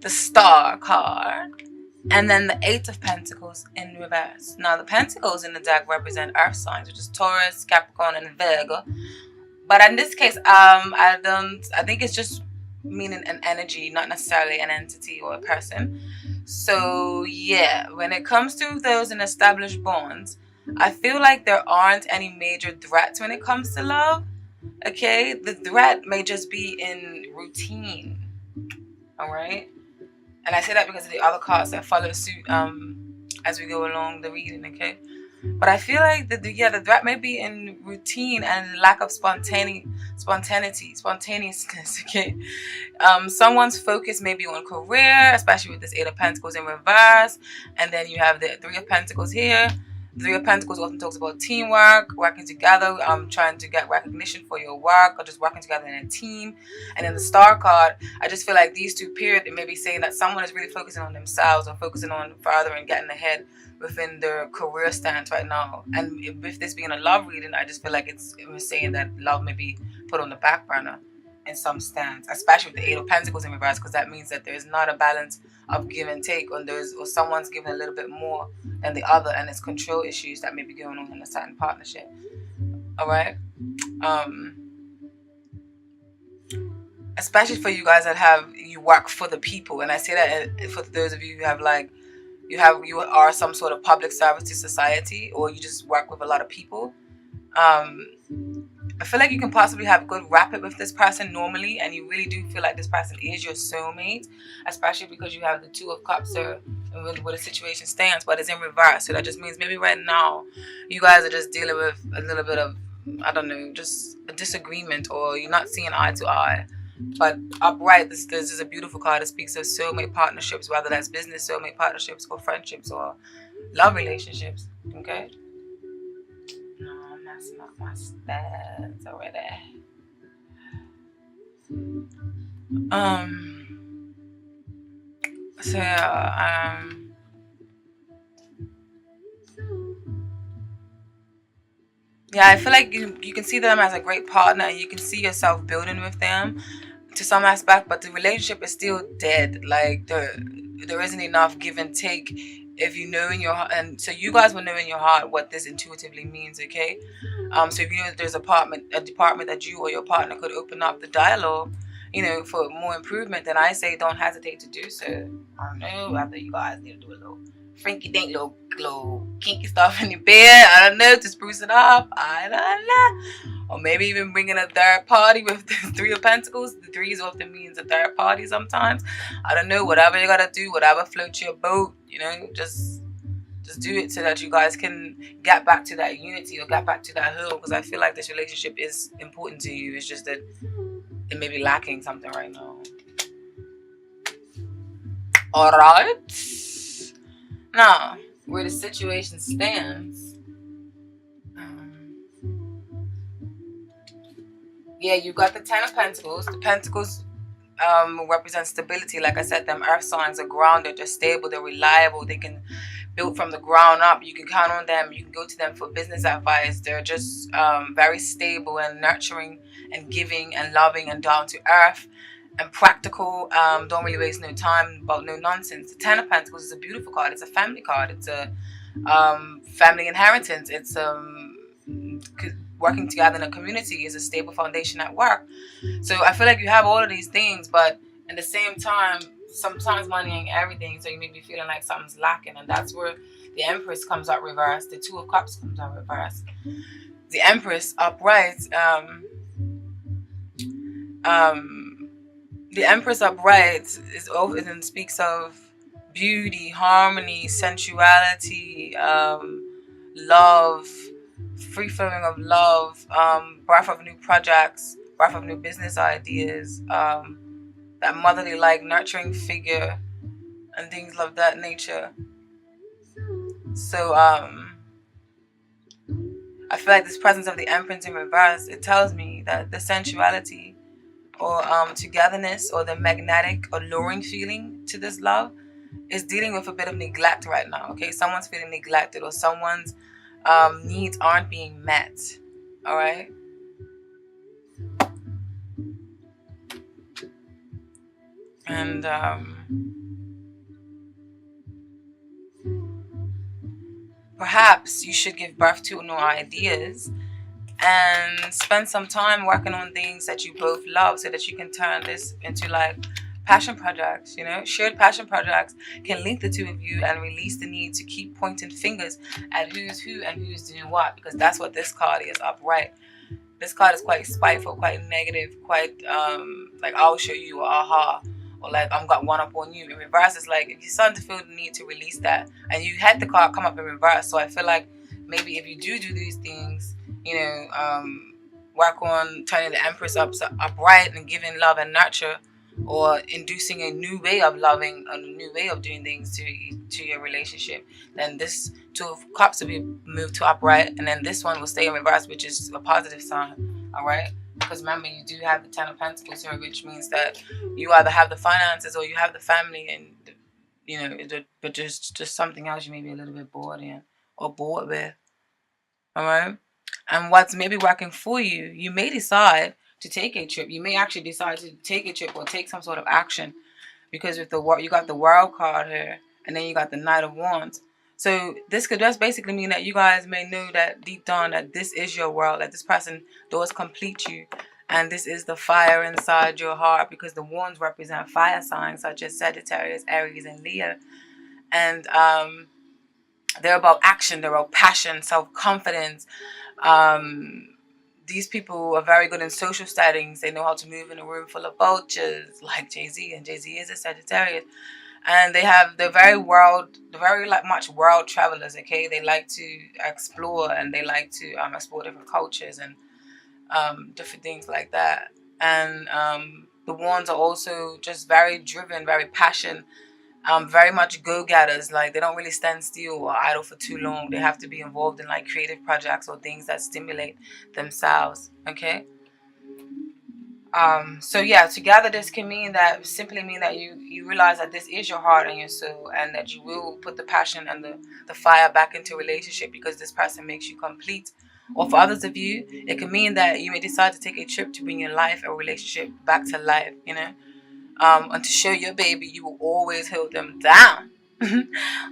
the Star card, and then the Eight of Pentacles in reverse. Now, the Pentacles in the deck represent earth signs, which is Taurus, Capricorn, and Virgo. But in this case, I think it's just meaning an energy, not necessarily an entity or a person. So yeah, when it comes to those in established bonds, I feel like there aren't any major threats when it comes to love. Okay, the threat may just be in routine. All right, and I say that because of the other cards that follow suit as we go along the reading. Okay, but I feel like the threat may be in routine and lack of spontaneousness. Okay, someone's focus may be on career, especially with this Eight of Pentacles in reverse, and then you have the Three of Pentacles here. The Three of Pentacles often talks about teamwork, working together, trying to get recognition for your work, or just working together in a team. And in the Star card, I just feel like these two periods, it may be saying that someone is really focusing on themselves or focusing on further and getting ahead within their career stance right now. And with this being a love reading, I just feel like it's saying that love may be put on the back burner in some stance, especially with the Eight of Pentacles in reverse, because that means that there's not a balance of give and take, or someone's giving a little bit more than the other, and it's control issues that may be going on in a certain partnership. All right, especially for you guys that you work for the people, and I say that for those of you who have you are some sort of public service to society, or you just work with a lot of people. I feel like you can possibly have good rapport with this person normally, and you really do feel like this person is your soulmate, especially because you have the Two of Cups where the situation stands, but it's in reverse. So that just means maybe right now you guys are just dealing with a little bit of, I don't know, just a disagreement, or you're not seeing eye to eye. But upright, this is a beautiful card that speaks of soulmate partnerships, whether that's business soulmate partnerships or friendships or love relationships. Okay? No, I'm messing up my stats already. So yeah, yeah, I feel like you can see them as a great partner, and you can see yourself building with them to some aspect, but the relationship is still dead. Like there isn't enough give and take. If you know in your heart, and so you guys will know in your heart what this intuitively means, okay? So if you know that there's a department that you or your partner could open up the dialogue, for more improvement, then I say don't hesitate to do so. I don't know, after you guys need to do a little freaky dink, little kinky stuff in your bed. I don't know, to spruce it up. I don't know. Or maybe even bringing a third party with the Three of Pentacles. The threes often means a third party sometimes. I don't know, whatever you gotta do, whatever floats your boat, just do it so that you guys can get back to that unity or get back to that hill, because I feel like this relationship is important to you. It's just that it may be lacking something right now. Alright. Now, where the situation stands, yeah, you got the Ten of Pentacles. The Pentacles represent stability. Like I said, them earth signs are grounded, they're stable, they're reliable, they can build from the ground up. You can count on them, you can go to them for business advice. They're just very stable and nurturing and giving and loving and down to earth and practical. Don't really waste no time about no nonsense. The Ten of Pentacles is a beautiful card. It's a family card. It's a family inheritance. It's working together in a community is a stable foundation at work. So I feel like you have all of these things, but at the same time, sometimes money ain't everything. So you may be feeling like something's lacking, and that's where the Empress comes out reversed. The Two of Cups comes out reversed. The Empress upright. The Empress upright is often speaks of beauty, harmony, sensuality, love, free flowing of love, birth of new projects, birth of new business ideas, that motherly like nurturing figure and things of that nature. So I feel like this presence of the Empress in reverse, it tells me that the sensuality or togetherness or the magnetic alluring feeling to this love is dealing with a bit of neglect right now. Okay, someone's feeling neglected, or someone's needs aren't being met. All right. And perhaps you should give birth to new ideas and spend some time working on things that you both love so that you can turn this into like passion projects. Shared passion projects can link the two of you and release the need to keep pointing fingers at who's who and who's doing what, because that's what this card is upright. This card is quite spiteful, quite negative, quite like I'll show you, or aha, or like I'm got one up on you. In reverse, it's like if you're starting to feel the need to release that, and you had the card come up in reverse. So I feel like maybe if you do these things, work on turning the Empress upright and giving love and nurture, or inducing a new way of loving, a new way of doing things to your relationship, then this Two of Cups will be moved to upright, and then this one will stay in reverse, which is a positive sign. All right, because remember, you do have the Ten of Pentacles here, which means that you either have the finances or you have the family, and but just something else you may be a little bit bored with. All right. And what's maybe working for you, you may decide to take a trip. You may actually decide to take a trip or take some sort of action, because with you got the World card here, and then you got the Knight of Wands. So this could just basically mean that you guys may know that deep down that this is your world, that this person does complete you, and this is the fire inside your heart, because the wands represent fire signs such as Sagittarius, Aries, and Leo. And they're about action, they're about passion, self-confidence. These people are very good in social settings. They know how to move in a room full of vultures, like Jay-Z, and Jay-Z is a Sagittarius. And they're very much world travelers, okay? They like to explore, and they like to explore different cultures and different things like that. And the wands are also just very driven, very passionate, very much go-getters. Like, they don't really stand still or idle for too long. They have to be involved in like creative projects or things that stimulate themselves, okay? So yeah, together this can simply mean that you realize that this is your heart and your soul, and that you will put the passion and the fire back into relationship, because this person makes you complete. Or for others of you, it can mean that you may decide to take a trip to bring your life or relationship back to life, and to show your baby you will always hold them down.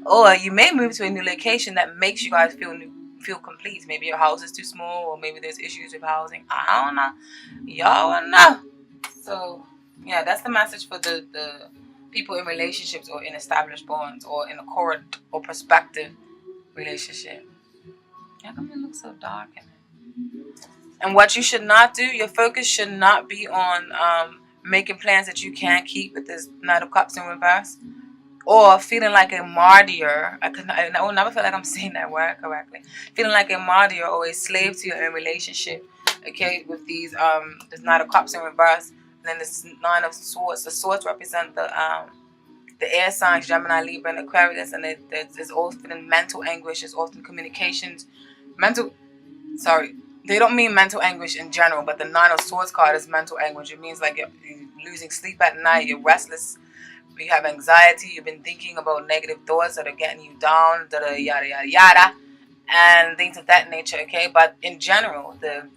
Or you may move to a new location that makes you guys feel complete. Maybe your house is too small, or maybe there's issues with housing. I don't know. Y'all will know. So yeah, that's the message for the people in relationships or in established bonds or in a current or prospective relationship. How come it looks so dark in it? And what you should not do, your focus should not be on making plans that you can't keep with this Knight of Cups in reverse, or feeling like a martyr. I will never feel like I'm saying that word correctly. Feeling like a martyr or a slave to your own relationship. Okay, with these this Knight of Cups in reverse, and then this Nine of Swords. The swords represent the air signs, Gemini, Libra, and Aquarius, and there's often mental anguish. There's often communications, they don't mean mental anguish in general, but the Nine of Swords card is mental anguish. It means like you're losing sleep at night, you're restless, you have anxiety, you've been thinking about negative thoughts that are getting you down, yada, yada, yada, and things of that nature, okay? But in general, the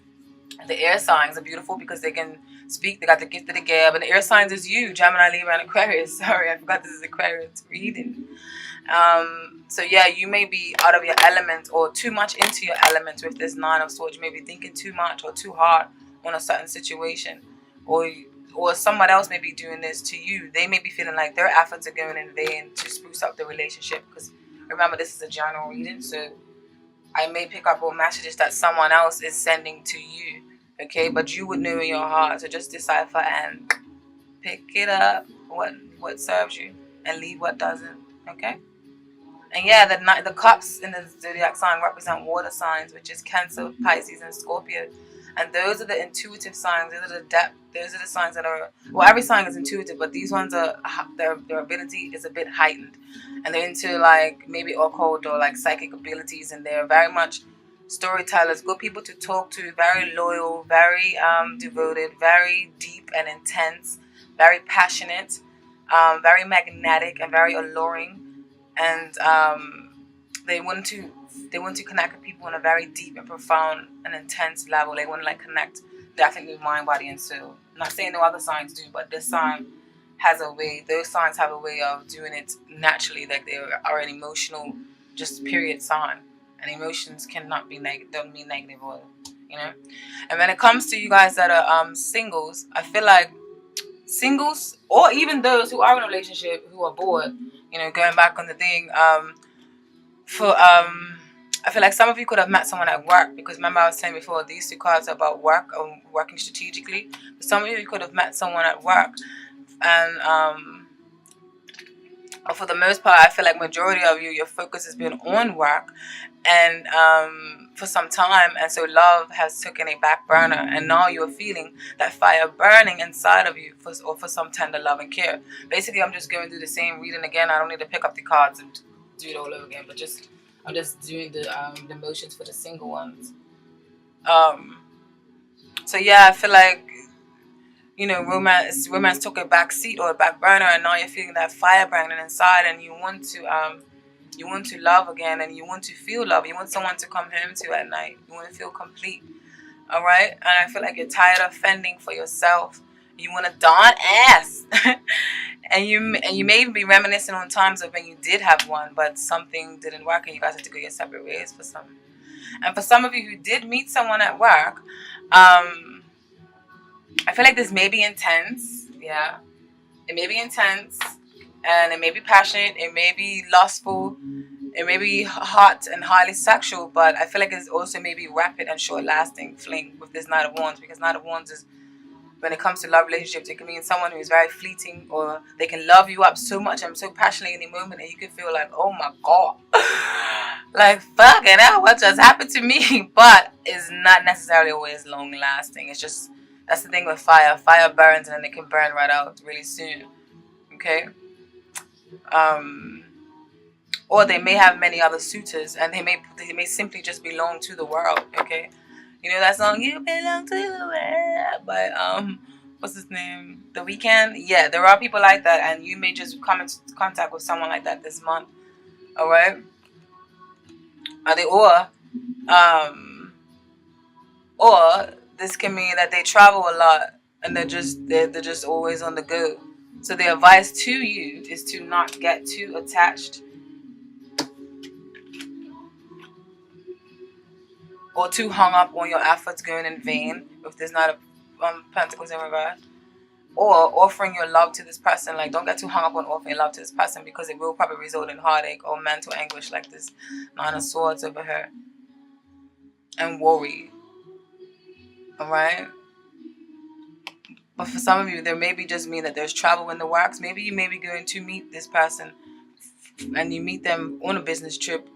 air signs are beautiful because they can speak, they got the gift of the gab, and the air signs is you, Gemini, Libra, and Aquarius. Sorry, I forgot this is Aquarius reading. So yeah, you may be out of your element or too much into your element with this Nine of Swords. You may be thinking too much or too hard on a certain situation, or someone else may be doing this to you. They may be feeling like their efforts are going in vain to spruce up the relationship, because remember, this is a general reading, so I may pick up on messages that someone else is sending to you, okay? But you would know in your heart, so just decipher and pick it up, what serves you, and leave what doesn't, okay? And yeah, the cups in the zodiac sign represent water signs, which is Cancer, Pisces, and Scorpio. And those are the intuitive signs. Those are the depth. Those are the signs that are, well, every sign is intuitive, but these ones are, their ability is a bit heightened. And they're into like maybe occult or like psychic abilities, and they're very much storytellers, good people to talk to, very loyal, very devoted, very deep and intense, very passionate, very magnetic, and very alluring. And they want to connect with people on a very deep and profound and intense level. They want to like connect definitely with mind, body, and soul. I'm not saying no other signs do, but this sign has a way, those signs have a way of doing it naturally. Like they are an emotional, just period sign. And emotions cannot be negative, don't mean negative or, you know. And when it comes to you guys that are singles, I feel like singles, or even those who are in a relationship who are bored, you know, going back on the thing, for I feel like some of you could have met someone at work, because remember I was saying before, these two cards are about work and working strategically. Some of you could have met someone at work, and for the most part, I feel like majority of you, your focus has been on work, and for some time, and so love has taken a back burner, and now you're feeling that fire burning inside of you for some tender love and care. Basically, I'm just going through the same reading again. I don't need to pick up the cards and do it all over again, but I'm just doing the motions for the single ones. So yeah, I feel like, you know, romance took a back seat or a back burner, and now you're feeling that fire burning inside, and you want to love again, and you want to feel love. You want someone to come home to at night. You want to feel complete. All right, and I feel like you're tired of fending for yourself. You want to don ass, and you may even be reminiscing on times of when you did have one, but something didn't work, and you guys had to go your separate ways for some. And for some of you who did meet someone at work, I feel like this may be intense. Yeah, it may be intense, and it may be passionate. It may be lustful. It may be hot and highly sexual, but I feel like it's also maybe rapid and short-lasting fling with this Knight of Wands, because Knight of Wands is, when it comes to love relationships, it can mean someone who is very fleeting, or they can love you up so much and so passionately in the moment, and you can feel like, oh my god, like fucking hell, what just happened to me? But it's not necessarily always long-lasting. It's just, that's the thing with fire. Fire burns, and then it can burn right out really soon. Okay. Or they may have many other suitors, and they may simply just belong to the world. Okay. You know that song, "You Belong to the World" by what's his name? The Weeknd. Yeah, there are people like that, and you may just come into contact with someone like that this month. All right. Or this can mean that they travel a lot, and they're just always on the go. So the advice to you is to not get too attached or too hung up on your efforts going in vain, if there's not a Pentacles in reverse. Or offering your love to this person. Like, don't get too hung up on offering love to this person, because it will probably result in heartache or mental anguish, like this Nine of Swords over here, and worry. Alright? But for some of you, there may be just mean that there's travel in the works. Maybe you may be going to meet this person, and you meet them on a business trip,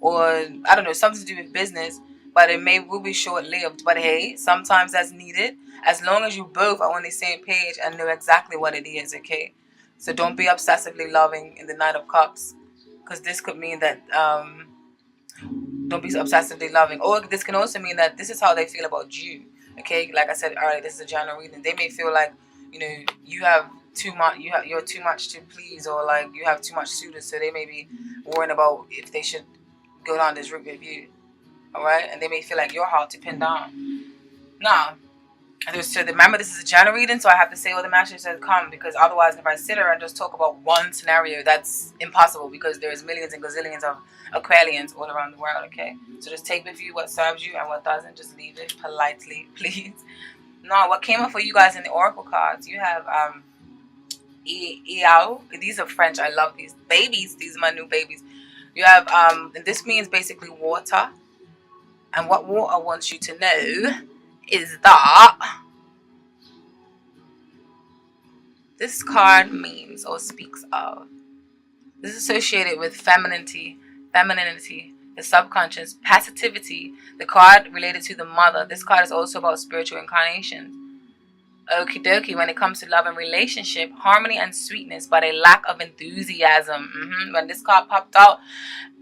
or I don't know, something to do with business, but it will be short-lived. But hey, sometimes that's needed, as long as you both are on the same page and know exactly what it is. Okay, so don't be obsessively loving in the Knight of Cups, because this could mean that don't be obsessively loving, or this can also mean that this is how they feel about you. Okay, like I said earlier, this is a general reading. They may feel like, you know, you have too much, you're too much to please, or like you have too much suitors, so they may be worrying about if they should go down this route with you. All right, and they may feel like you're hard to pin down. Now, so remember, this is a general reading, so I have to say all the messages that come, because otherwise, if I sit here and just talk about one scenario, that's impossible, because there's millions and gazillions of Aquarians all around the world. Okay, so just take with you what serves you, and what doesn't, just leave it politely, please. Now, what came up for you guys in the oracle cards? You have Iao. These are French. I love these babies. These are my new babies. You have and this means basically water. And what water wants you to know is that this card means, or speaks of, this is associated with femininity, the subconscious, passivity. The card related to the mother. This card is also about spiritual incarnations. Okie dokie, when it comes to love and relationship, harmony and sweetness, but a lack of enthusiasm. When this card popped out,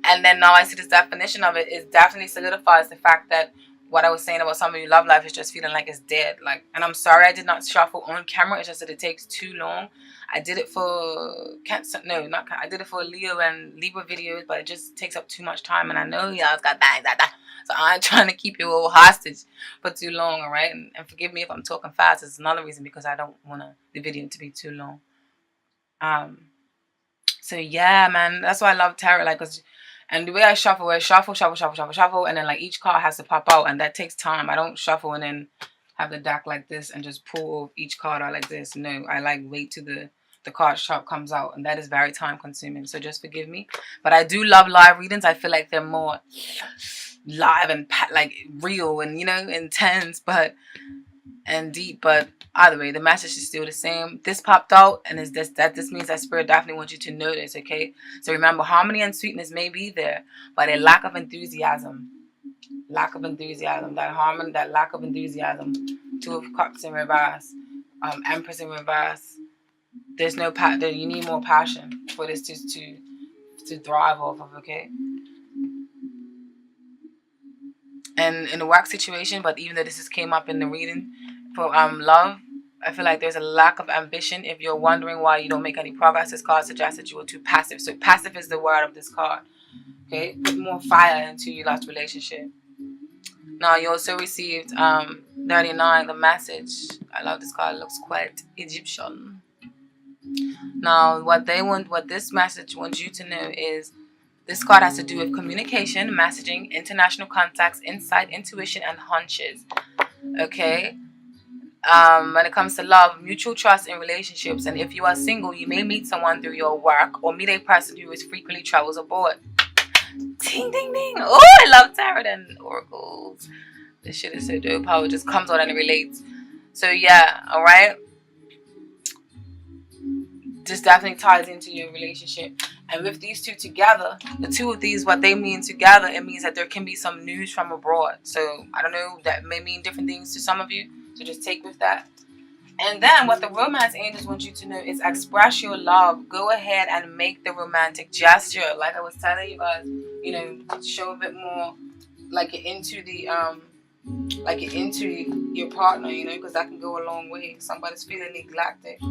and then now I see this definition of it, it definitely solidifies the fact that what I was saying about some of you love life is just feeling like it's dead. Like, and I'm sorry I did not shuffle on camera. It's just that it takes too long. I did it for Cancer, no, not Cancer. I did it for Leo and Libra videos, but it just takes up too much time. And I know y'all's got that. So I'm trying to keep you all hostage for too long, all right? And forgive me if I'm talking fast. It's another reason, because I don't want the video to be too long. Um, so yeah, man, that's why I love tarot. Like, and the way I shuffle is shuffle, shuffle, shuffle, shuffle, shuffle, and then like each card has to pop out, and that takes time. I don't shuffle and then have the deck like this and just pull each card out like this. No, I like wait till the card sharp comes out, and that is very time consuming. So just forgive me, but I do love live readings. I feel like they're more live and like real and intense, and deep. But either way, the message is still the same. This popped out, and is this means that spirit definitely wants you to notice. Okay, so remember, harmony and sweetness may be there, but a lack of enthusiasm. That harmony, that lack of enthusiasm. Two of Cups in reverse, Empress in reverse. There's no you need more passion for this to thrive off of. Okay, and in the work situation, but even though this came up in the reading for love, I feel like there's a lack of ambition. If you're wondering why you don't make any progress, this card suggests that you are too passive. So passive is the word of this card. Okay, put more fire into your last relationship. Now you also received 39, the message. I love this card. It looks quite Egyptian. Now what this message wants you to know is this card has to do with communication, messaging, international contacts, insight, intuition, and hunches. Okay. When it comes to love, mutual trust in relationships, and if you are single, you may meet someone through your work or meet a person who is frequently travels abroad. Ding, ding, ding. Oh, I love tarot and oracles. This shit is so dope how it just comes out and it relates. So yeah, all right. This definitely ties into your relationship. And with these two together, the two of these, what they mean together, it means that there can be some news from abroad. So I don't know, that may mean different things to some of you. So just take with that. And then what the romance angels want you to know is express your love. Go ahead and make the romantic gesture. Like I was telling you guys, show a bit more like you're into your partner, because that can go a long way. If somebody's feeling neglected,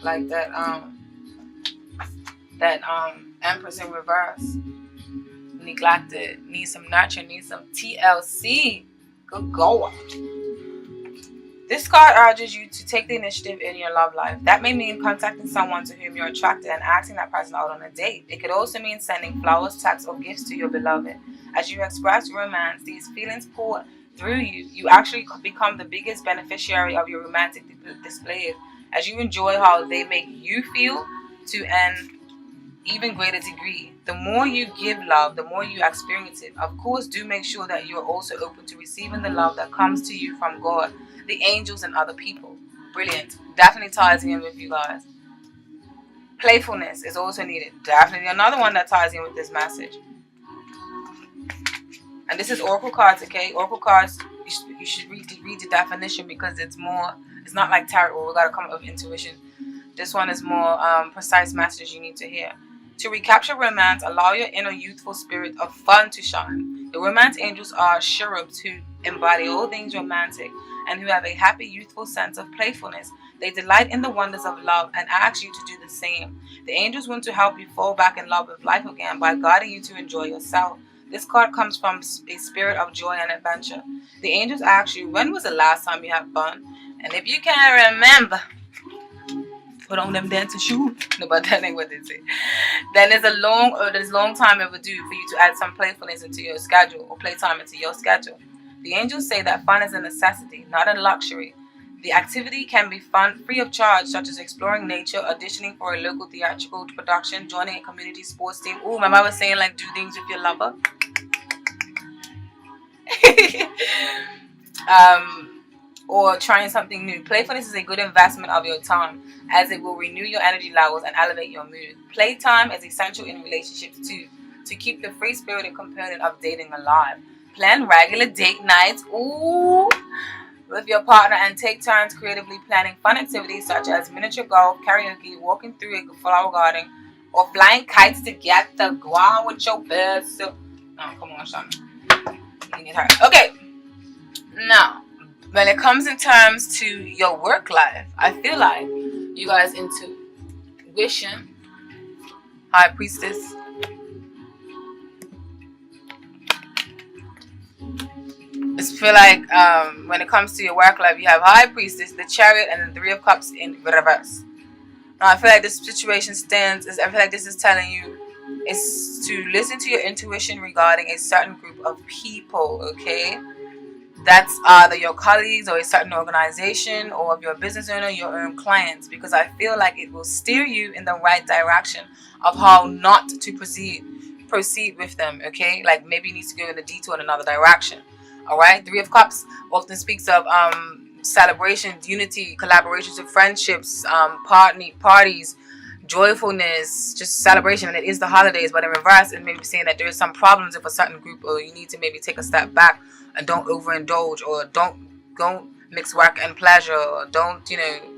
like that Empress in reverse, neglected, needs some nurture, needs some TLC. Good God. This card urges you to take the initiative in your love life. That may mean contacting someone to whom you're attracted and asking that person out on a date. It could also mean sending flowers, texts, or gifts to your beloved. As you express romance, these feelings pour through you. You actually become the biggest beneficiary of your romantic displays, as you enjoy how they make you feel to an even greater degree. The more you give love, the more you experience it. Of course, do make sure that you are also open to receiving the love that comes to you from God, the angels, and other people. Brilliant. Definitely ties in with you guys. Playfulness is also needed. Definitely another one that ties in with this message. And this is oracle cards, okay? Oracle cards, you should read the definition, because it's not like tarot where we got to come up with intuition. This one is more precise messages you need to hear. To recapture romance, allow your inner youthful spirit of fun to shine. The romance angels are cherubs who embody all things romantic and who have a happy, youthful sense of playfulness. They delight in the wonders of love and ask you to do the same. The angels want to help you fall back in love with life again by guiding you to enjoy yourself. This card comes from a spirit of joy and adventure. The angels ask you, when was the last time you had fun? And if you can't remember, put on them dancing shoes. No, but that ain't what they say. Then there's long time overdue for you to add some playfulness into your schedule, or playtime into your schedule. The angels say that fun is a necessity, not a luxury. The activity can be fun, free of charge, such as exploring nature, auditioning for a local theatrical production, joining a community sports team. Ooh, my mom was saying like do things with your lover. Or trying something new. Playfulness is a good investment of your time, as it will renew your energy levels and elevate your mood. Playtime is essential in relationships too, to keep the free spirited component of dating alive. Plan regular date nights with your partner and take turns creatively planning fun activities such as miniature golf, karaoke, walking through a flower garden, or flying kites together. Go on with your best. Oh, come on, Sean. You need her. Okay. Now, when it comes in terms to your work life, I feel like you guys into intuition, High Priestess, I feel like when it comes to your work life, you have High Priestess, the Chariot, and the Three of Cups in reverse. I feel like this situation stands. I feel like this is telling you is to listen to your intuition regarding a certain group of people. Okay, that's either your colleagues or a certain organization, or if you're a business owner, your own clients, because I feel like it will steer you in the right direction of how not to proceed with them. Okay, like maybe you need to go in a detour in another direction. All right, Three of Cups often speaks of celebrations, unity, collaborations, and friendships, parties, joyfulness, just celebration. And it is the holidays, but in reverse it may be saying that there is some problems with a certain group, or you need to maybe take a step back and don't overindulge, or don't mix work and pleasure, or don't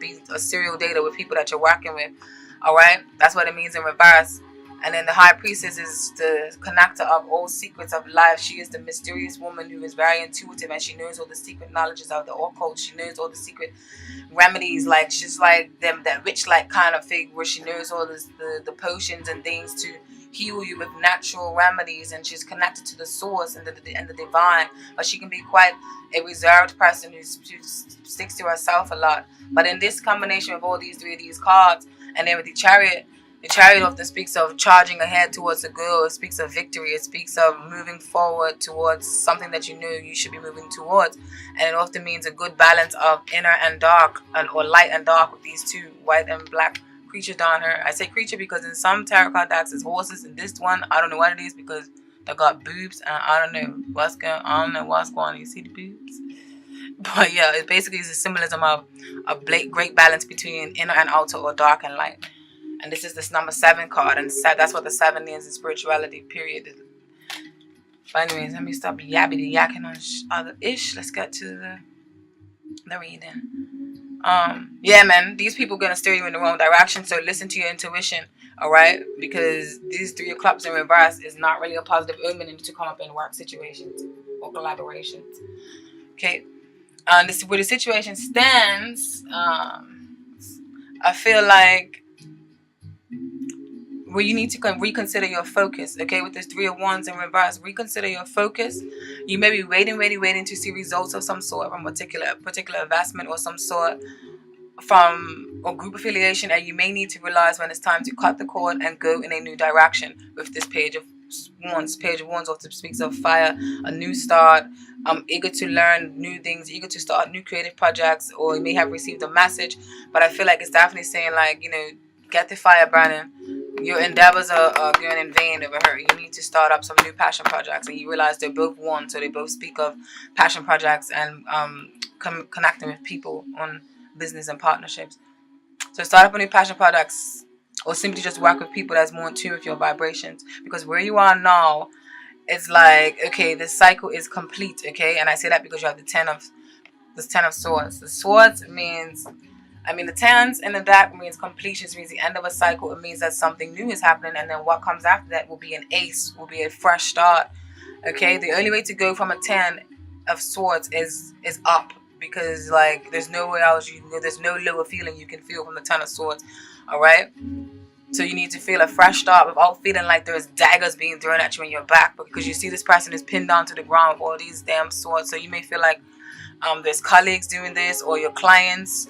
be a serial dater with people that you're working with. All right, that's what it means in reverse. And then the High Priestess is the connector of all secrets of life. She is the mysterious woman who is very intuitive, and she knows all the secret knowledges of the occult. She knows all the secret remedies. Like she's like them, that witch like kind of figure, where she knows all the potions and things to heal you with natural remedies, and she's connected to the source and the divine. But she can be quite a reserved person who sticks to herself a lot. But in this combination of all these three of these cards, and then with the Chariot often speaks of charging ahead towards a goal. It speaks of victory. It speaks of moving forward towards something that you know you should be moving towards. And it often means a good balance of inner and dark, or light and dark, with these two white and black creatures down here. I say creature because in some tarot card decks it's horses. In this one, I don't know what it is because they got boobs, and I don't know what's going on. You see the boobs? But yeah, it basically is a symbolism of a great balance between inner and outer, or dark and light. And this is this number 7 card, and that's what the 7 is in spirituality, period. But anyways, let me stop yakking on other ish. Let's get to the reading. Yeah, man, these people are gonna steer you in the wrong direction, so listen to your intuition, all right? Because these 3 of Cups in reverse is not really a positive omen to come up in work situations or collaborations. Okay, this where the situation stands. I feel like where you need to reconsider your focus. Okay, with this 3 of Wands in reverse, reconsider your focus. You may be waiting to see results of some sort from a particular investment, or some sort from a group affiliation, and you may need to realize when it's time to cut the cord and go in a new direction. With this Page of Wands often speaks of fire, a new start. Eager to learn new things, eager to start new creative projects, or you may have received a message, but I feel like it's definitely saying, like, get the fire burning. Your endeavors are going in vain over here. You need to start up some new passion projects, and you realize they're both one, so they both speak of passion projects and connecting with people on business and partnerships. So start up a new passion projects, or simply just work with people that's more in tune with your vibrations. Because where you are now, it's like, okay, this cycle is complete. Okay, and I say that because you have the 10 of Swords. The Swords means, the 10s in the deck means completion. It means the end of a cycle. It means that something new is happening, and then what comes after that will be an ace, will be a fresh start. Okay, the only way to go from a 10 of Swords is up, because like there's nowhere else you can go. There's no lower feeling you can feel from the 10 of Swords. All right, so you need to feel a fresh start without feeling like there's daggers being thrown at you in your back, because you see this person is pinned down to the ground with all these damn swords. So you may feel like there's colleagues doing this, or your clients.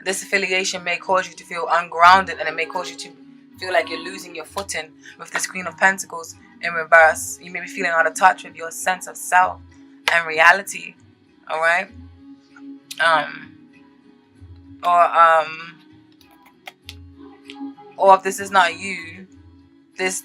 This affiliation may cause you to feel ungrounded, and it may cause you to feel like you're losing your footing. With this Queen of Pentacles in reverse, you may be feeling out of touch with your sense of self and reality. All right, or if this is not you, this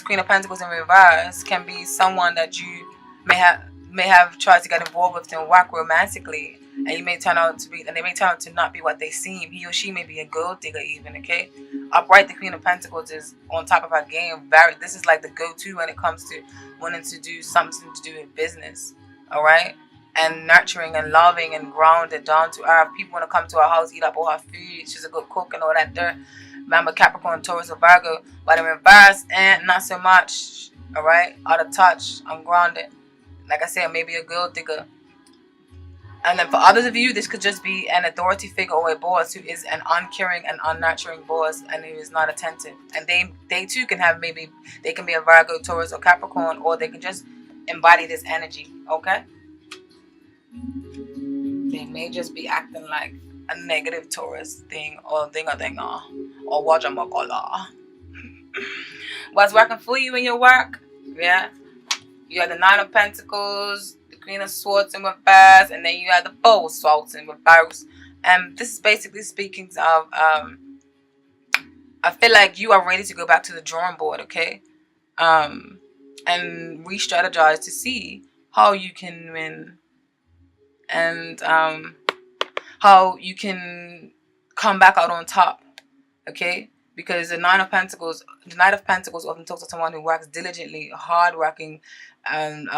Queen of Pentacles in reverse can be someone that you may have tried to get involved with and work romantically, and they may turn out to not be what they seem. He or she may be a gold digger even. Okay, upright, the Queen of Pentacles is on top of her game. This is like the go-to when it comes to wanting to do something to do with business. All right, and nurturing and loving and grounded, down to earth. People want to come to her house, eat up all her food. She's a good cook and all that there. Remember, Capricorn, Taurus, or Virgo. But in reverse, and not so much. All right, out of touch, ungrounded. Like I said, maybe a gold digger. And then for others of you, this could just be an authority figure or a boss who is an uncaring and unnurturing boss, and who is not attentive. And they too can have, maybe they can be a Virgo, Taurus, or Capricorn, or they can just embody this energy. Okay, they may just be acting like a negative Taurus thing or dinga or wajamakola. What's working for you in your work? Yeah. You have the Nine of Pentacles, the Queen of Swords in reverse, and then you have the Four of Swords in reverse. And this is basically speaking of, I feel like you are ready to go back to the drawing board, okay? And re-strategize to see how you can win and how you can come back out on top, okay? Because the Knight of Pentacles often talks to someone who works diligently, hardworking, and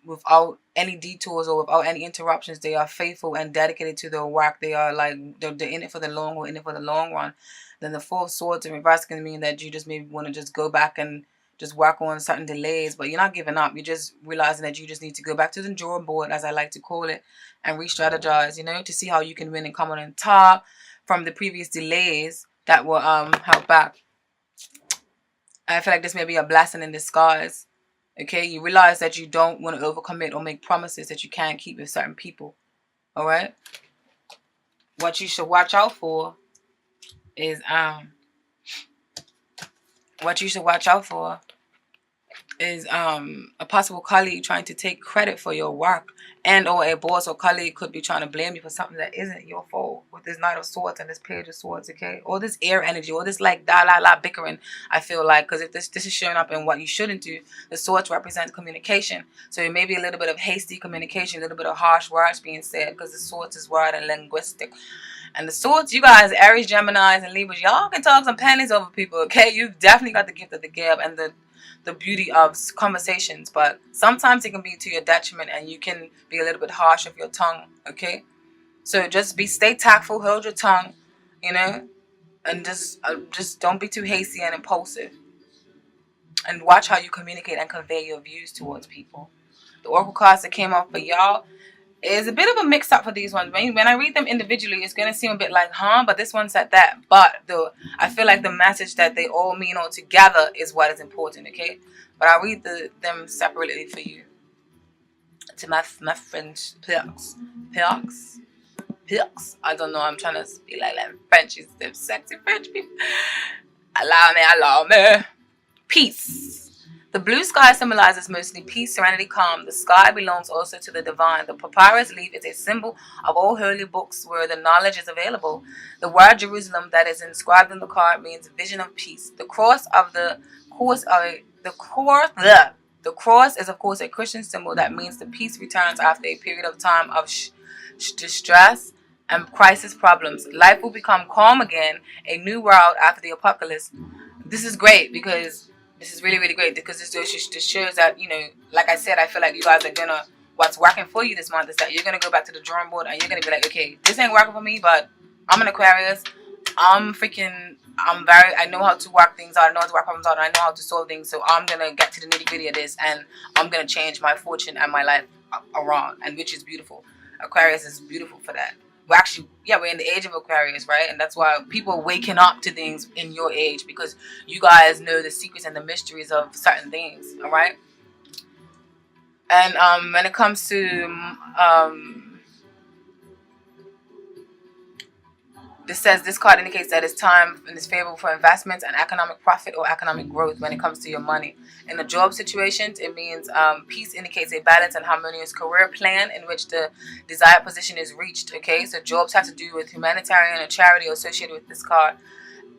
without any detours or without any interruptions. They are faithful and dedicated to their work. They are like they're in it for the long haul, in it for the long run. Then the Four of Swords in reverse can mean that you just maybe want to just go back and just work on certain delays, but you're not giving up. You're just realizing that you just need to go back to the drawing board, as I like to call it, and re-strategize, you know, to see how you can win and come on top from the previous delays that were held back. I feel like this may be a blessing in disguise. Okay, you realize that you don't want to overcommit or make promises that you can't keep with certain people. All right. What you should watch out for is a possible colleague trying to take credit for your work, and or a boss or colleague could be trying to blame you for something that isn't your fault with this Knight of Swords and this Page of Swords, okay? Or this air energy, or this like la bickering, I feel like, because if this is showing up in what you shouldn't do. The Swords represents communication, so it may be a little bit of hasty communication, a little bit of harsh words being said, because the Swords is word and linguistic. And the Swords, you guys, Aries, Geminis, and Libras, y'all can talk some pennies over people, okay? You've definitely got the gift of the gab and the beauty of conversations, but sometimes it can be to your detriment and you can be a little bit harsh with your tongue, okay? So just stay tactful, hold your tongue, you know, and just don't be too hasty and impulsive, and watch how you communicate and convey your views towards people. The Oracle cards that came up for y'all is a bit of a mix-up for these ones. When I read them individually, it's going to seem a bit like, but this one said that. But I feel like the message that they all mean all together is what is important, okay? But I'll read them separately for you. To my friends, Pix. I don't know, I'm trying to speak like French. It's them sexy French people. Allow me. Peace. The blue sky symbolizes mostly peace, serenity, calm. The sky belongs also to the divine. The papyrus leaf is a symbol of all holy books where the knowledge is available. The word Jerusalem that is inscribed on the card means vision of peace. The cross is of course a Christian symbol that means the peace returns after a period of time of distress and crisis problems. Life will become calm again, a new world after the apocalypse. This is great because this is really, really great because this shows that, you know, like I said, I feel like you guys are what's working for you this month is that you're going to go back to the drawing board and you're going to be like, okay, this ain't working for me, but I'm an Aquarius. I know how to work things out. I know how to work problems out. And I know how to solve things. So I'm going to get to the nitty gritty of this and I'm going to change my fortune and my life around, and which is beautiful. Aquarius is beautiful for that. We're in the age of Aquarius, right? And that's why people are waking up to things in your age, because you guys know the secrets and the mysteries of certain things, all right? And when it comes to this card indicates that it's time and it's favorable for investments and economic profit or economic growth when it comes to your money. In the job situations, it means peace indicates a balanced and harmonious career plan in which the desired position is reached. Okay, so jobs have to do with humanitarian and charity associated with this card.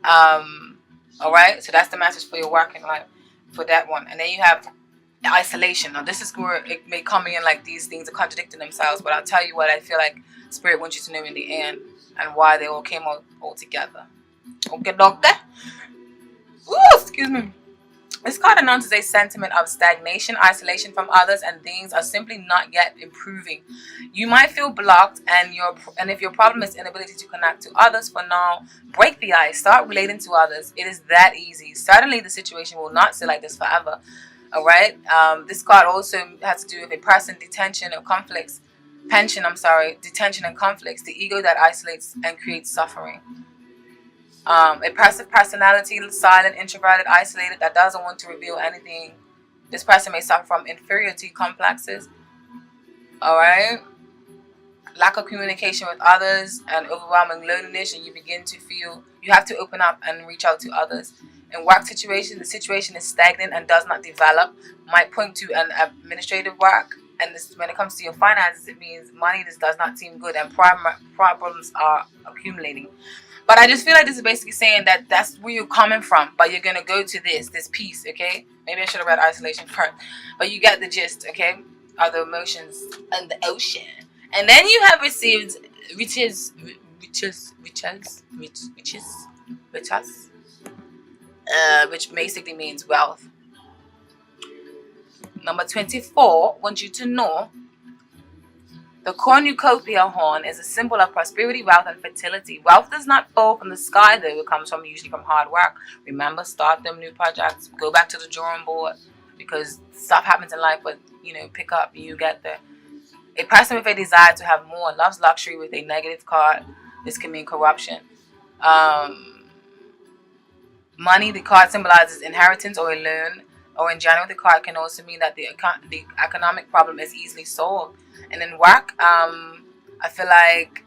All right, so that's the message for your working life for that one. And then you have isolation. Now this is where it may come in like these things are contradicting themselves, but I'll tell you what I feel like Spirit wants you to know in the end, and why they all came out all together. Okay, doctor? Ooh, excuse me. This card announces a sentiment of stagnation, isolation from others, and things are simply not yet improving. You might feel blocked, and if your problem is inability to connect to others for now, break the ice. Start relating to others. It is that easy. Certainly, the situation will not stay like this forever. All right. This card also has to do with a person, detention and conflicts. Detention and conflicts. The ego that isolates and creates suffering. A passive personality, silent, introverted, isolated, that doesn't want to reveal anything. This person may suffer from inferiority complexes. All right. lack of communication with others and overwhelming loneliness, and you begin to feel you have to open up and reach out to others. In work situation, the situation is stagnant and does not develop. Might point to an administrative work. And this, when it comes to your finances, it means money just does not seem good and problems are accumulating. But I just feel like this is basically saying that that's where you're coming from, but you're going to go to this piece, okay? Maybe I should have read isolation first. But you get the gist, okay? Of the emotions and the ocean. And then you have received riches, which basically means wealth. Number 24 wants you to know the cornucopia horn is a symbol of prosperity, wealth, and fertility. Wealth does not fall from the sky, though. It comes from usually from hard work. Remember, start them new projects. Go back to the drawing board, because stuff happens in life, but pick up and you get there. A person with a desire to have more loves luxury with a negative card. This can mean corruption. Money, the card symbolizes inheritance or a loan. Or in general, the card can also mean that the economic problem is easily solved. And in work, I feel like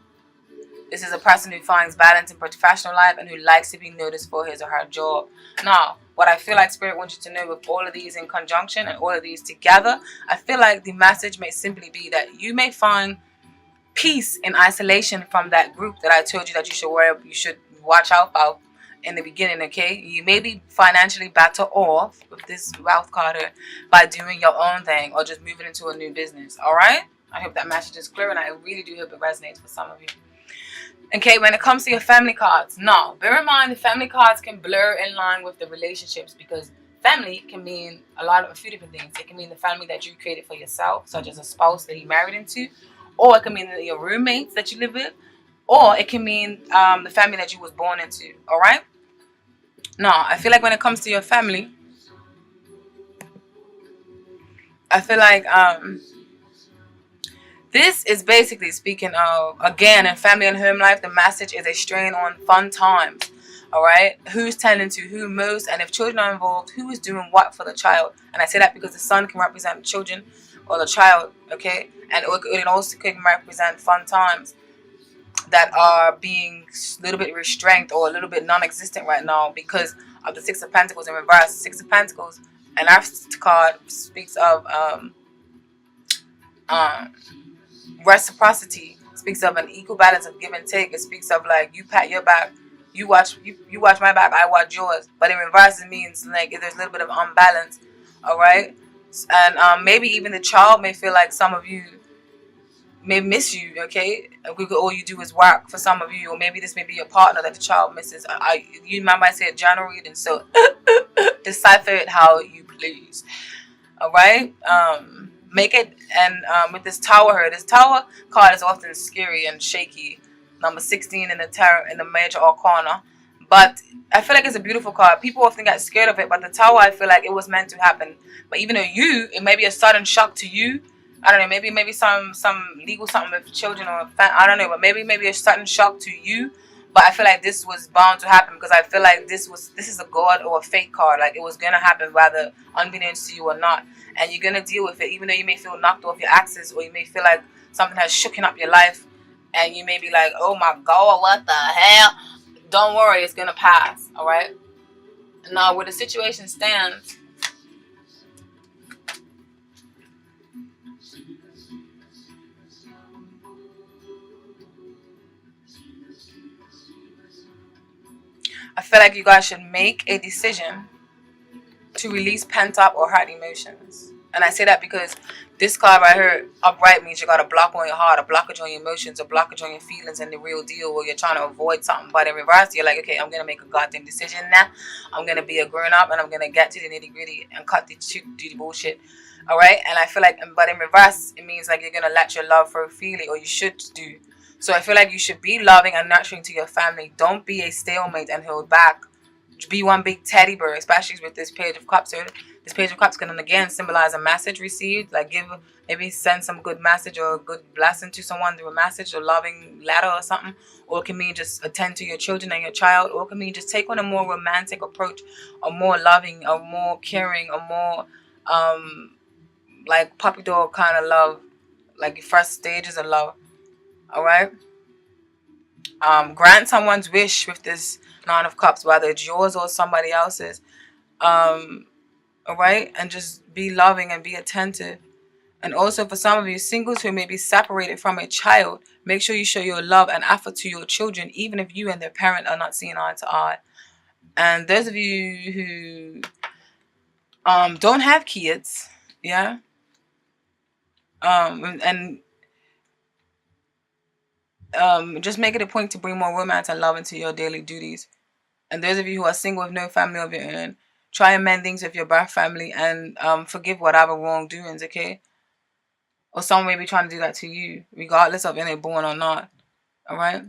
this is a person who finds balance in professional life and who likes to be noticed for his or her job. Now, what I feel like Spirit wants you to know with all of these in conjunction and all of these together, I feel like the message may simply be that you may find peace in isolation from that group that I told you that you should watch out for in the beginning, okay? You may be financially better off with this wealth card by doing your own thing or just moving into a new business, all right? I hope that message is clear, and I really do hope it resonates for some of you. Okay, when it comes to your family cards, now, bear in mind the family cards can blur in line with the relationships, because family can mean a few different things. It can mean the family that you created for yourself, such as a spouse that you married into, or it can mean your roommates that you live with, or it can mean the family that you was born into, all right? Now, I feel like when it comes to your family, I feel like this is basically speaking of, again, in family and home life, the message is a strain on fun times, all right? Who's tending to who most, and if children are involved, who is doing what for the child? And I say that because the sun can represent children or the child, okay? And it also can represent fun times that are being a little bit restrained or a little bit non-existent right now because of the Six of Pentacles in reverse. Six of Pentacles, and our card speaks of reciprocity, speaks of an equal balance of give and take. It speaks of like you pat your back, you watch my back, I watch yours. But in reverse, it means like if there's a little bit of unbalance, all right? And maybe even the child may feel like some of you may miss you, okay? All you do is work for some of you, or maybe this may be your partner that the child misses. You remember I said general reading, so decipher it how you please, all right? Make it, and with this tower card is often scary and shaky. Number 16 in the tarot, in the major arcana. But I feel like it's a beautiful card. People often get scared of it, but the tower, I feel like it was meant to happen. But even though it may be a sudden shock to you. I don't know, maybe some legal something with children or I don't know, but maybe a sudden shock to you. But I feel like this was bound to happen because I feel like this is a god or a fate card. Like it was gonna happen whether unbeknownst to you or not. And you're gonna deal with it, even though you may feel knocked off your axis, or you may feel like something has shooken up your life, and you may be like, oh my god, what the hell? Don't worry, it's gonna pass, all right? Now, where the situation stands, I feel like you guys should make a decision to release pent-up or hurt emotions. And I say that because this card right here, upright, means you got a block on your heart, a blockage on your emotions, a blockage on your feelings and the real deal, where you're trying to avoid something. But in reverse, you're like, okay, I'm going to make a goddamn decision now. I'm going to be a grown-up and I'm going to get to the nitty-gritty and cut the bullshit. All right? And I feel like, but in reverse, it means like you're going to let your love flow freely, or you should do. So I feel like you should be loving and nurturing to your family. Don't be a stalemate and hold back. Be one big teddy bear, especially with this Page of Cups here. This Page of Cups can again symbolize a message received, like maybe send some good message or a good blessing to someone through a message or loving letter or something. Or it can mean just attend to your children and your child. Or it can mean just take on a more romantic approach, or more loving, or more caring, or more like puppy dog kind of love, like your first stages of love. All right. Grant someone's wish with this Nine of Cups, whether it's yours or somebody else's. All right, and just be loving and be attentive. And also for some of you singles who may be separated from a child, make sure you show your love and effort to your children, even if you and their parent are not seeing eye to eye. And those of you who don't have kids, yeah, and just make it a point to bring more romance and love into your daily duties. And those of you who are single with no family of your own, try and mend things with your birth family and forgive whatever wrongdoings, okay? Or someone may be trying to do that to you, regardless of if they're born or not. All right?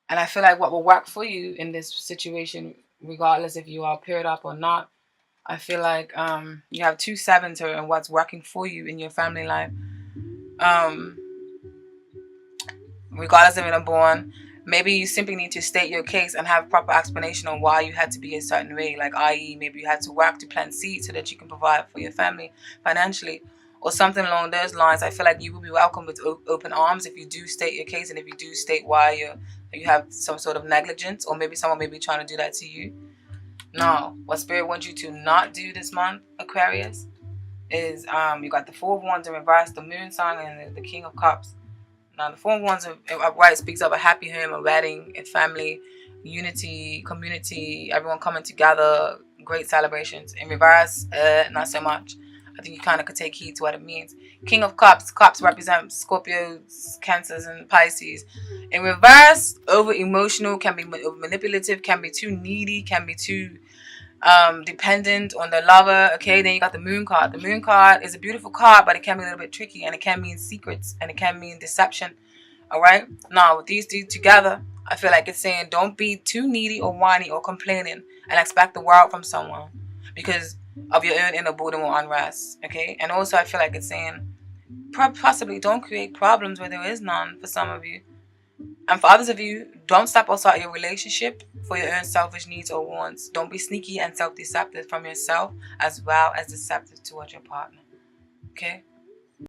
And I feel like what will work for you in this situation, regardless if you are paired up or not, I feel like you have 2 sevens here and what's working for you in your family life. Regardless of when I'm born, maybe you simply need to state your case and have proper explanation on why you had to be a certain way, like i.e. maybe you had to work to plant seeds so that you can provide for your family financially or something along those lines. I feel like you will be welcomed with open arms if you do state your case and if you do state why you have some sort of negligence, or maybe someone may be trying to do that to you. Now, what Spirit wants you to not do this month, Aquarius, is you got the Four of Wands in reverse, the Moon sign, and the King of Cups. Now, the Four of Wands upright speaks of a happy home, a wedding, a family, unity, community, everyone coming together, great celebrations. In reverse, not so much. I think you kind of could take heed to what it means. King of Cups. Cups represent Scorpios, Cancers, and Pisces. In reverse, over emotional, can be over manipulative, can be too needy, can be too dependent on the lover. Okay, then you got the Moon card. The Moon card is a beautiful card, but it can be a little bit tricky, and it can mean secrets, and it can mean deception. All right, now with these two together, I feel like it's saying don't be too needy or whiny or complaining and expect the world from someone because of your own inner boredom or unrest. Okay, and also I feel like it's saying possibly don't create problems where there is none for some of you. And for others of you, don't step outside your relationship for your own selfish needs or wants. Don't be sneaky and self-deceptive from yourself as well as deceptive towards your partner. Okay?